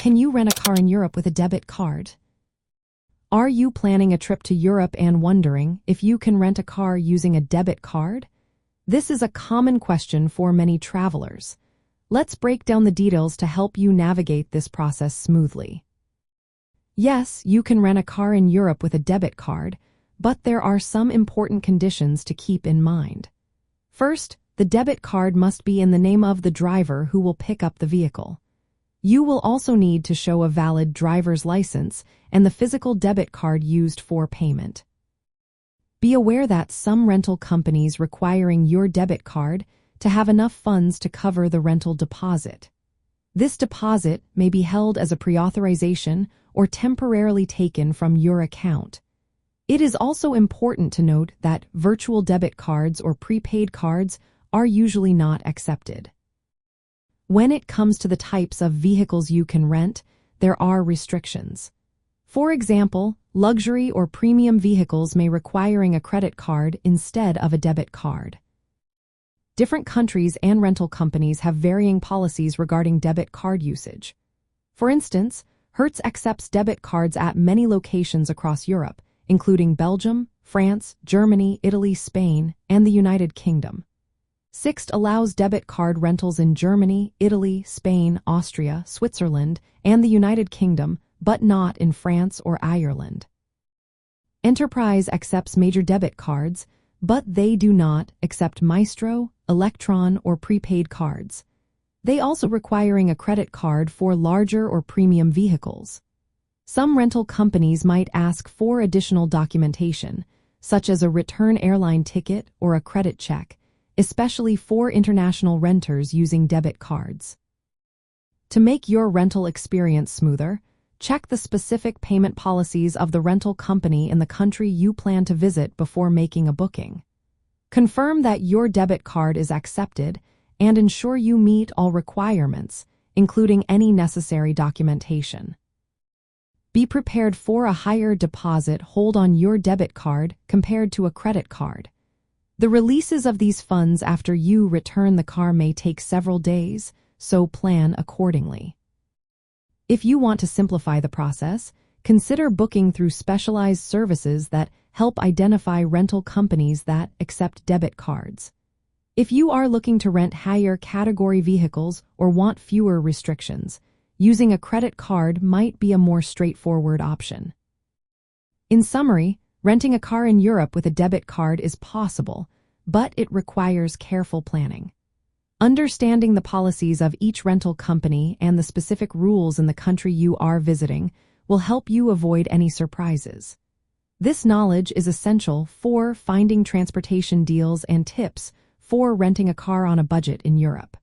Can you rent a car in Europe with a debit card? Are you planning a trip to Europe and wondering if you can rent a car using a debit card? This is a common question for many travelers. Let's break down the details to help you navigate this process smoothly. Yes, you can rent a car in Europe with a debit card, but there are some important conditions to keep in mind. First, the debit card must be in the name of the driver who will pick up the vehicle. You will also need to show a valid driver's license and the physical debit card used for payment. Be aware that some rental companies requiring your debit card to have enough funds to cover the rental deposit. This deposit may be held as a pre-authorization or temporarily taken from your account. It is also important to note that virtual debit cards or prepaid cards are usually not accepted. When it comes to the types of vehicles you can rent, there are restrictions. For example, luxury or premium vehicles may requiring a credit card instead of a debit card. Different countries and rental companies have varying policies regarding debit card usage. For instance, Hertz accepts debit cards at many locations across Europe, including Belgium, France, Germany, Italy, Spain, and the United Kingdom. Sixt allows debit card rentals in Germany, Italy, Spain, Austria, Switzerland, and the United Kingdom, but not in France or Ireland. Enterprise accepts major debit cards, but they do not accept Maestro, Electron, or prepaid cards. They also requiring a credit card for larger or premium vehicles. Some rental companies might ask for additional documentation, such as a return airline ticket or a credit check, especially for international renters using debit cards. To make your rental experience smoother, check the specific payment policies of the rental company in the country you plan to visit before making a booking. Confirm that your debit card is accepted and ensure you meet all requirements, including any necessary documentation. Be prepared for a higher deposit hold on your debit card compared to a credit card. The releases of these funds after you return the car may take several days, so plan accordingly. If you want to simplify the process, consider booking through specialized services that help identify rental companies that accept debit cards. If you are looking to rent higher category vehicles or want fewer restrictions, using a credit card might be a more straightforward option. In summary, renting a car in Europe with a debit card is possible, but it requires careful planning. Understanding the policies of each rental company and the specific rules in the country you are visiting will help you avoid any surprises. This knowledge is essential for finding transportation deals and tips for renting a car on a budget in Europe.